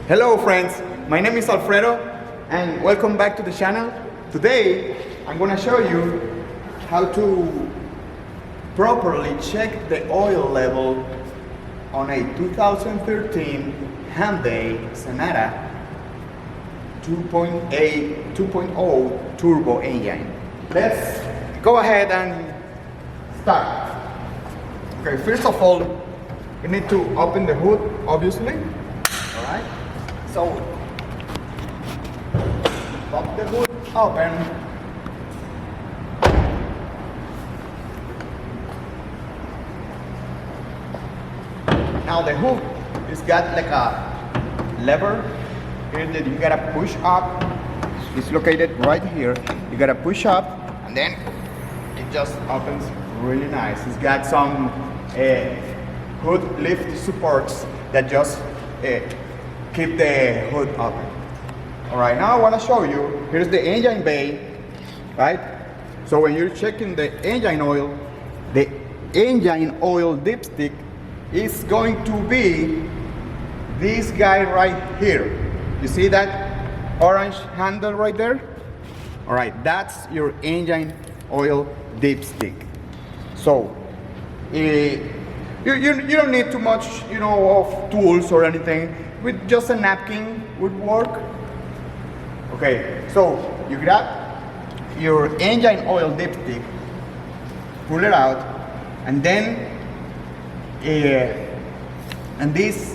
Hello friends, my name is Alfredo and welcome back to the channel. Today I'm going to show you how to properly check the oil level on a 2013 Hyundai Sonata 2.0 turbo engine. Let's go ahead and start. Okay, first of all, you need to open the hood, obviously. Alright, so pop the hood open. Now the hood is got like a lever here that you gotta push up. It's located right here. You gotta push up and then it just opens really nice. It's got some hood lift supports that just keep the hood open. Alright, now I want to show you, here's the engine bay, right? So when you're checking the engine oil dipstick is going to be this guy right here. You see that orange handle right there? Alright, that's your engine oil dipstick. So you don't need too much, of tools or anything. With just a napkin would work. Okay, so you grab your engine oil dipstick, pull it out, and then and this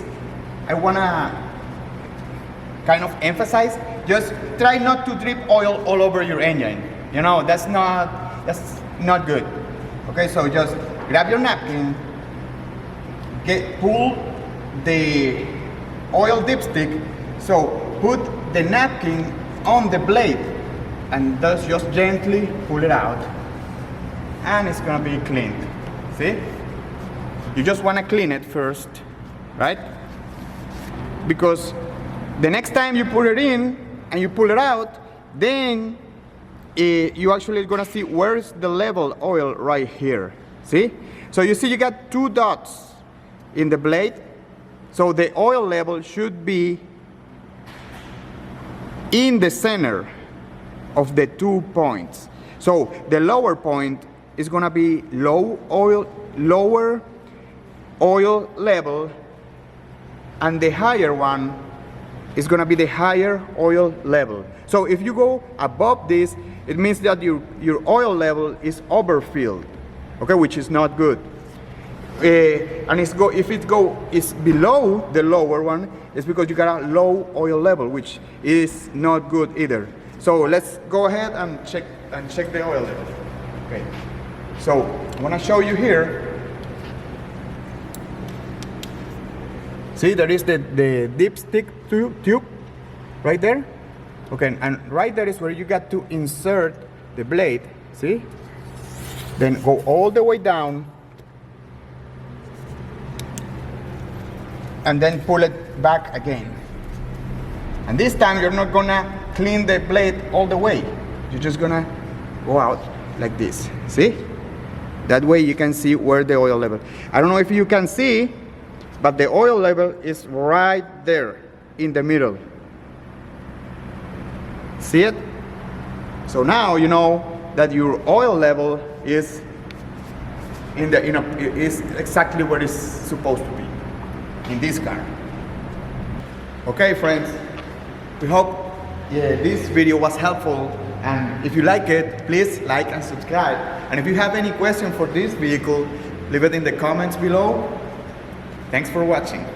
I wanna kind of emphasize, just try not to drip oil all over your engine. That's not good. Okay, so just grab your napkin, pull the oil dipstick, so put the napkin on the blade and just gently pull it out and it's gonna be cleaned. See? You just wanna clean it first, right? Because the next time you put it in and you pull it out, then you actually gonna see where's the level oil right here. See? So you see you got two dots in the blade. So the oil level should be in the center of the 2 points. So the lower point is gonna be lower oil level, and the higher one is gonna be the higher oil level. So if you go above this, it means that your oil level is overfilled, okay, which is not good. And if it is below the lower one, it's because you got a low oil level, which is not good either. So let's go ahead and check the oil level. Okay. So I want to show you here. See, there is the dipstick tube right there. Okay, and right there is where you got to insert the blade. See? Then go all the way down. And then pull it back again. And this time you're not gonna clean the blade all the way. You're just gonna go out like this. See? That way you can see where the oil level. I don't know if you can see, but the oil level is right there in the middle. See it? So now you know that your oil level is is exactly where it's supposed to be in this car. Okay friends, we hope this video was helpful, and if you like it, please like and subscribe. And if you have any question for this vehicle, leave it in the comments below. Thanks for watching.